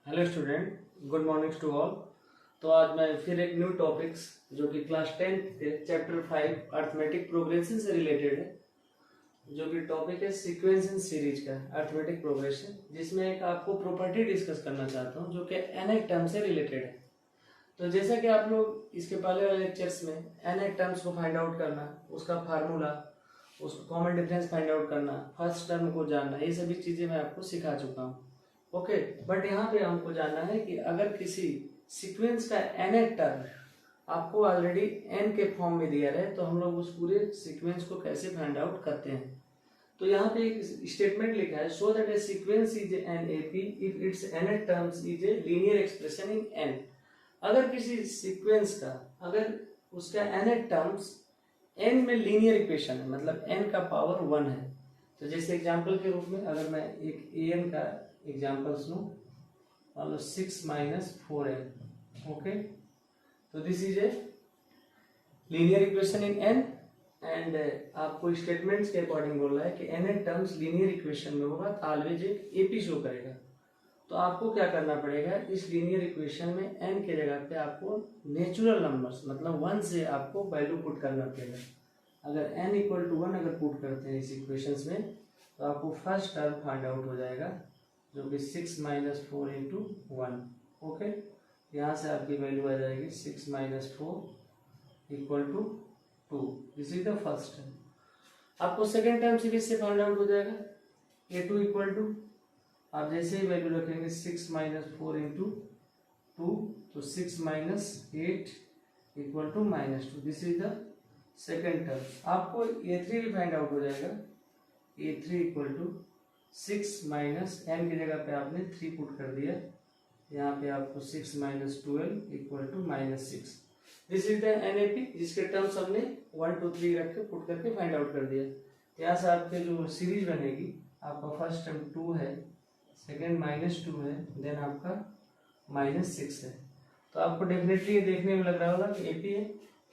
Hello student, good morning to all. तो आज मैं फिर एक न्यू टॉपिक्स जो कि क्लास 10 के चैप्टर 5 अर्थमेटिक प्रोग्रेशन से रिलेटेड है, जो कि टॉपिक है सीक्वेंस इन सीरीज का अर्थमेटिक प्रोग्रेशन, जिसमें एक आपको प्रॉपर्टी डिस्कस करना चाहता हूं जो कि nth टर्म से रिलेटेड है। तो जैसा कि आप लोग इसके पहले वाले लेक्चर्स में nth टर्म्स को फाइंड आउट करना, उसका फार्मूला, उसका कॉमन डिफरेंस फाइंड आउट करना, फर्स्ट टर्म को जानना, ये सभी चीजें मैं आपको सिखा चुका हूँ। ओके, बट यहाँ पे हमको जानना है कि अगर किसी सीक्वेंस का nth टर्म आपको ऑलरेडी n के फॉर्म में दिया है तो हम लोग उस पूरे सीक्वेंस को कैसे फाइंड आउट करते हैं। तो यहाँ पे एक स्टेटमेंट लिखा है, so that A sequence is an AP if it's nth terms is a linear expression in n। अगर किसी सीक्वेंस का अगर उसका nth टर्म्स n में लीनियर इक्वेशन है, मतलब n का पावर 1 है, तो जैसे एग्जांपल के रूप में अगर मैं एक an का एग्जांपल्स लूं, मान लो 6 माइनस 4n। ओके, तो this is a linear equation in n and आपको स्टेटमेंट्स के अकॉर्डिंग बोल रहा है कि nth टर्म्स लीनियर इक्वेशन में होगा तो ऑलवेज एक एपी शो करेगा। तो आपको क्या करना पड़ेगा, इस लीनियर इक्वेशन में n के जगह पे आपको नेचुरल नंबर्स मतलब 1 से आपको वैल्यू पुट करना पड़ेगा। अगर n इक्वल टू 1 अगर पुट करते हैं इस इक्वेशंस में तो आपको फर्स्ट टर्म फाइंड आउट हो जाएगा, जो कि 6 माइनस 4 इंटू 1। ओके, यहाँ से आपकी वैल्यू आ जाएगी 6 minus 4 equal to 2। This is the first term. आपको सेकेंड टर्म से भी इससे फाइंड आउट हो जाएगा, a2 इक्वल टू, आप जैसे ही वैल्यू रखेंगे 6 माइनस 4 इंटू 2, तो 6 minus 8 equal to -2। This is the second term. आपको a3 भी फाइंड आउट हो जाएगा, a3 equal to 6 minus n की जगह पे आपने 3 पुट कर दिया, यहाँ पे आपको 6 minus 12 equal to -6। This is the NAP, जिसके टर्म्स हमने 1 2 3 रख के पुट करके फाइंड आउट कर दिया। यहाँ से आपके जो सीरीज बनेगी, आपका फर्स्ट टर्म 2 है, सेकेंड -2 है, देन आपका -6 है। तो आपको डेफिनेटली ये देखने में लग रहा होगा कि AP है,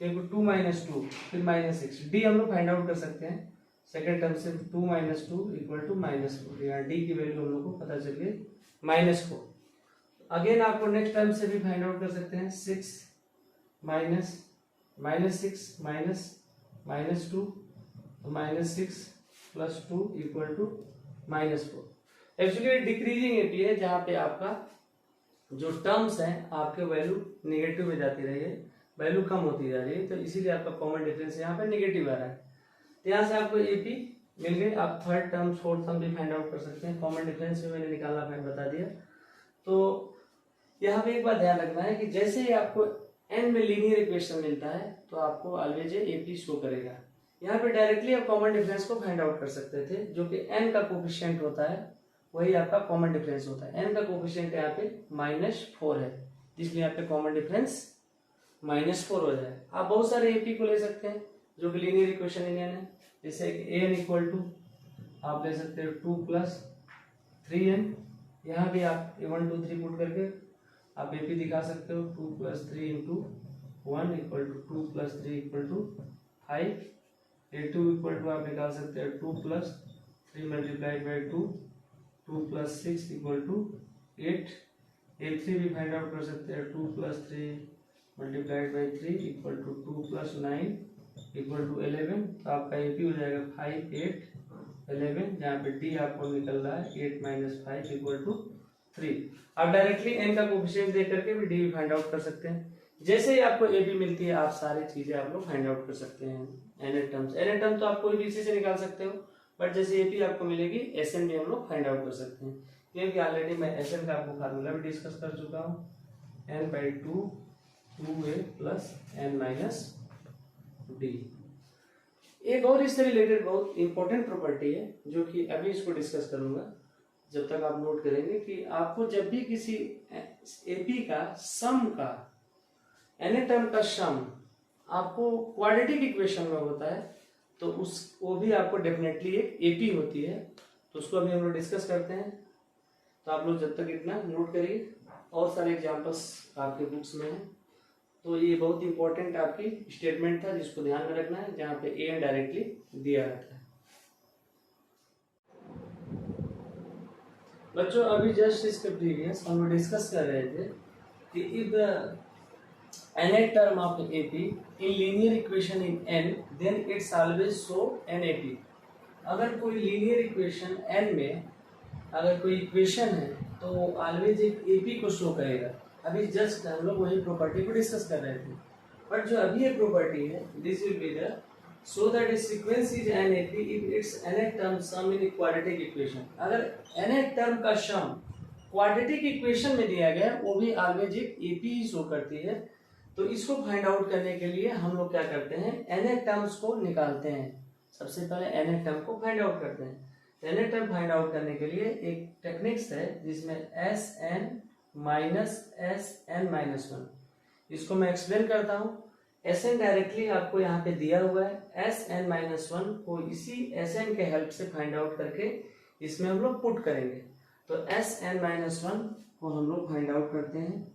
क्योंकि 2 माइनस 2 फिर -6। डी हम लोग फाइंड आउट कर सकते हैं सेकेंड टर्म से, 2 माइनस 2 इक्वल टू -4। यहाँ डी की वैल्यू हम लोग को पता चल गई -4। अगेन आपको नेक्स्ट टर्म से भी फाइंड आउट कर सकते हैं, 6 minus -6 minus -2 -6 plus 2 equal to -4। Actually decreasing AP है, जहाँ पे आपका जो टर्म्स हैं आपके वैल्यू नेगेटिव में जाती रही है, वैल्यू कम होती जा रही है, तो इसीलिए आपका कॉमन डिफरेंस यहाँ पे नेगेटिव आ रहा है। तो यहाँ से आपको एपी मिल गई। आप थर्ड टर्म फोर्थ टर्म भी फाइंड आउट कर सकते हैं, कॉमन डिफरेंस भी मैंने निकालना बता दिया। तो यहाँ पे एक बात ध्यान रखना है कि जैसे ही आपको n में लीनियर इक्वेशन मिलता है तो आपको ऑलवेज एपी शो करेगा। यहाँ पे डायरेक्टली आप कॉमन डिफरेंस को फाइंड आउट कर सकते थे, जो कि n का कोफिशिएंट होता है वही आपका कॉमन डिफरेंस होता है। n का कोफिशिएंट यहाँ पे -4 है, इसलिए यहाँ पे कॉमन डिफरेंस -4 हो जाए। आप बहुत सारे एपी को ले सकते हैं जो कि लीनियर इक्वेशन इन n है, जैसे an इक्वल टू आप ले सकते हो 2 प्लस 3n। यहाँ भी आप 1 2 3 पुट करके आप एपी दिखा सकते हो, 2 plus 3 into 1 equal to 2 plus 3 equal to 5। a2 equal to आप निकाल सकते हैं 2 plus 3 multiplied by 2, 2 plus 6 equal to 8। a3 भी फाइंड आउट कर सकते हैं, 2 plus 3 multiplied by 3 equal to 2 plus 9 equal to 11। तो आपका एपी हो जाएगा 5 8 11, जहाँ पे डी आपको निकल रहा है 8 माइनस 5 इक्वल टू 3। आप डायरेक्टली n का कोफिशिएंट देख करके भी डी फाइंड आउट कर सकते हैं। जैसे ही आपको ए बी मिलती है आप सारी चीजें आप लोग फाइंड आउट कर सकते हैं। nth टर्म तो आप कोई भी इसी से निकाल सकते हो, बट जैसे एपी आपको मिलेगी एसएन भी हम लोग फाइंड आउट कर सकते हैं, क्योंकि ऑलरेडी मैं एसएन का आपको फार्मूला भी डिस्कस कर चुका हूँ, n/2 2a plus n minus D. एक और इससे रिलेटेड बहुत इंपॉर्टेंट प्रॉपर्टी है जो कि अभी इसको डिस्कस करूंगा, जब तक आप नोट करेंगे कि आपको जब भी किसी एपी का सम का nth टर्म का सम आपको क्वाड्रेटिक इक्वेशन में होता है तो उस वो भी आपको डेफिनेटली एक एपी होती है। तो उसको अभी हम लोग डिस्कस करते हैं। तो आप लोग जब तक इतना नोट करिए, और सारे एग्जांपल्स आपके बुक्स में हैं। तो ये बहुत इंपॉर्टेंट आपकी स्टेटमेंट था जिसको ध्यान में रखना है, जहाँ पे ए डायरेक्टली दिया रहता है। बच्चों अभी जस्ट इसके प्रीवियस हम लोग डिस्कस कर रहे थे कि if the nth term of AP in linear equation in n then it's always show NAP। अगर कोई लीनियर इक्वेशन n में अगर कोई इक्वेशन है तो वो ऑलवेज एक AP को शो करेगा। अभी जस्ट हम लोग वही प्रॉपर्टी को डिस्कस कर रहे थे, बट जो अभी ये प्रॉपर्टी है this will be the so that a sequence is NAP if its nth term sum in a quadratic equation। अगर nth term का सम क्वाड्रेटिक इक्वेशन में दिया गया वो भी ऑलवेज एक AP ही शो करती है। तो इसको फाइंड आउट करने के लिए हम लोग क्या करते हैं, nth टर्म्स को निकालते हैं। सबसे पहले nth टर्म को फाइंड आउट करते हैं। nth टर्म फाइंड आउट करने के लिए एक टेक्निक्स है जिसमें Sn माइनस Sn-1, इसको मैं एक्सप्लेन करता हूँ। Sn डायरेक्टली आपको यहाँ पे दिया हुआ है, Sn-1 को इसी Sn के हेल्प से फाइंड आउट करके इसमें हम लोग पुट करेंगे। तो Sn-1 को हम लोग फाइंड आउट करते हैं।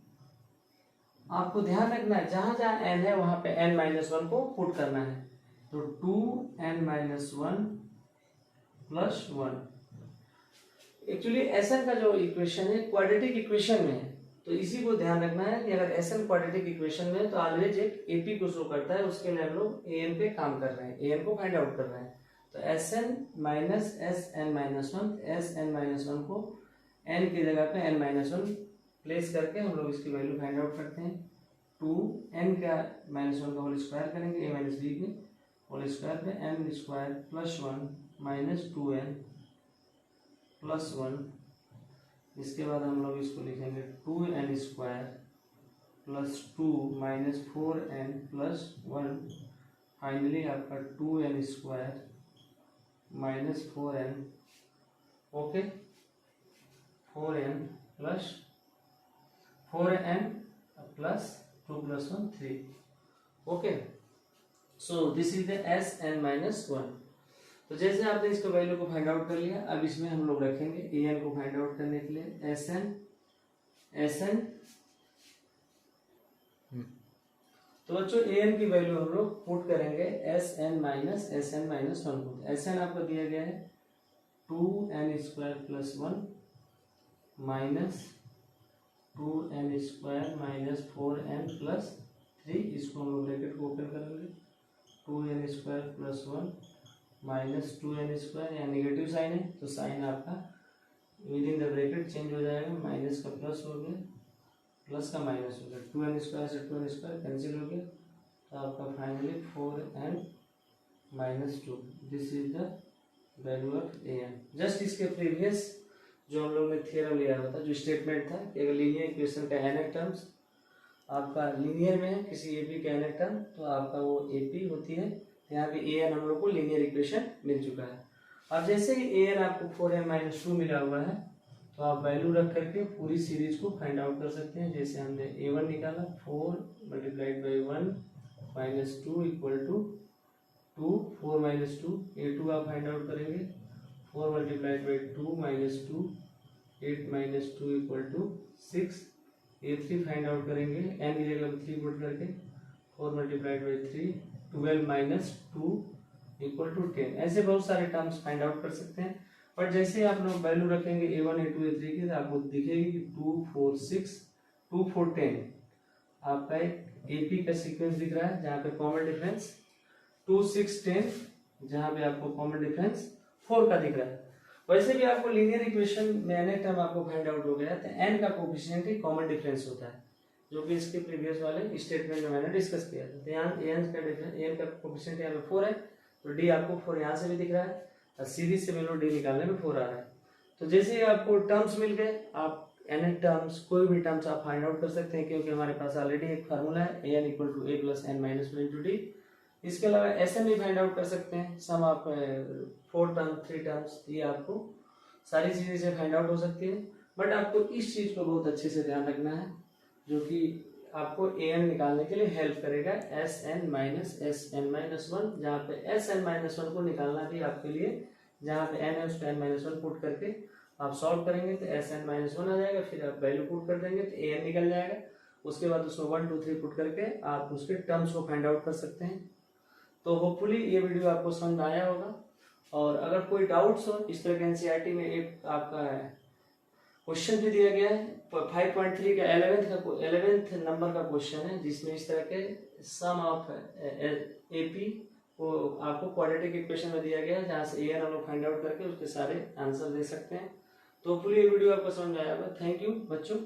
आपको ध्यान रखना है जहां जहां n है वहां पे n-1 को पुट करना है। तो 2n-1 प्लस 1। एक्चुअली Sn का जो इक्वेशन है क्वाड्रेटिक इक्वेशन में है, तो इसी को ध्यान रखना है कि अगर Sn क्वाड्रेटिक इक्वेशन में है तो ऑलवेज एक AP को शो करता है। उसके लिए हम लोग An पे काम कर रहे हैं, An को फाइंड आउट कर रहे हैं। तो Sn माइनस Sn-1, Sn-1 को n की जगह पे n-1 प्लेस करके हम लोग इसकी वैल्यू फाइंड आउट करते हैं। 2n का -1 का होल स्क्वायर करेंगे a माइनस बी के होल स्क्वायर पे n square plus 1 minus 2n plus 1। इसके बाद हम लोग इसको लिखेंगे 2n square plus 2 minus 4n plus 1। Finally आपका 2n square minus 4n, okay 4n plus 4n plus 2 plus 1 3। okay, so this is the Sn-1। तो जैसे आपने इसका वैल्यू को फाइंड आउट कर लिया, अब इसमें हम लोग रखेंगे An को फाइंड आउट करने के लिए Sn। तो बच्चों An की वैल्यू हम लोग पुट करेंगे Sn-1 को। Sn आपको दिया गया है 2n square plus 1 minus 2n square minus 4n plus 3। इसको हम लोग ब्रैकेट को ओपन करेंगे। 2n square plus 1 minus 2n square, यहाँ निगेटिव साइन है तो साइन आपका with in the bracket change हो जाएगा। माइनस का प्लस हो गया, प्लस का माइनस हो गया। 2n स्क्वायर से 2n स्क्वायर कैंसिल हो गया, तो आपका finally 4n minus 2। This is the value of An। Just इसके प्रीवियस जो हम लोग ने थ्योरम लिया हुआ था, जो स्टेटमेंट था कि अगर लीनियर इक्वेशन का nth टर्म्स आपका लीनियर में है किसी AP का nth टर्म तो आपका वो AP होती है। यहाँ पे An हम लोग को लीनियर इक्वेशन मिल चुका है। अब जैसे ही An आपको 4n-2 मिला हुआ है तो आप वैल्यू रख करके पूरी सीरीज को फाइंड आउट कर सकते हैं। जैसे हमने A1 निकाला 4 multiplied by 1 minus 2 equal to 2, 4 minus 2। A2 आप फाइंड आउट करेंगे 4 multiplied by 2 minus 2, 8 minus 2 equal to 6। A3 find out करेंगे n की जगह 3 पुट करके 4 multiplied by 3, 12 minus 2 equal to 10। ऐसे बहुत सारे टर्म्स फाइंड आउट कर सकते हैं। पर जैसे आप लोग वैल्यू रखेंगे A1 A2 A3 की तो आपको दिखेगी कि 2 4 6 2 4 10 आपका एक AP का सीक्वेंस दिख रहा है जहाँ पे कॉमन डिफरेंस 2 6 10, जहाँ पे आपको कॉमन डिफरेंस 4 का दिख रहा है। वैसे भी आपको लीनियर इक्वेशन में nth टर्म आपको फाइंड आउट हो गया तो n का कोफिशिएंट ही कॉमन डिफरेंस होता है, जो कि इसके प्रीवियस वाले स्टेटमेंट में मैंने डिस्कस किया था। तो यहाँ an का कोफिशिएंट यहाँ पे 4 है, तो d आपको 4 यहाँ से भी दिख रहा है और सीरीज से मिलो d निकालने में 4 आ रहा है। तो जैसे ही आपको टर्म्स मिल गए, आप nth टर्म्स कोई भी टर्म्स आप फाइंड आउट कर सकते हैं, क्योंकि हमारे पास ऑलरेडी एक फार्मूला है an equal to a plus n minus 1 into D. इसके अलावा Sn भी फाइंड आउट कर सकते हैं। सम आप 4 टर्म 3 टर्म्स ये आपको सारी चीजें से फाइंड आउट हो सकती है। बट आपको इस चीज को बहुत अच्छे से ध्यान रखना है जो कि आपको An निकालने के लिए हेल्प करेगा Sn माइनस Sn-1, जहाँ पे Sn-1 को निकालना भी आपके लिए, जहाँ पे n है उसको n-1 पुट करके आप सॉल्व करेंगे तो Sn-1 आ जाएगा। फिर आप वैल्यू पुट कर देंगे तो An निकल जाएगा। उसके बाद उसको 1 2 3 पुट करके आप उसके टर्म्स को फाइंड आउट कर सकते हैं। तो होपफुली ये वीडियो आपको समझ में आया होगा। और अगर कोई डाउट्स हो इस तरह के एनसीईआरटी में एक आपका क्वेश्चन भी दिया गया है 5.3 का 11th नंबर का क्वेश्चन है, जिसमें इस तरह के सम ऑफ एपी को आपको क्वाड्रेटिक इक्वेशन में दिया गया है, जहाँ से एन हम लोग फाइंड आउट करके उसके सारे आंसर दे सकते हैं। तो फुली ये वीडियो आपको समझ में आया होगा। थैंक यू बच्चों।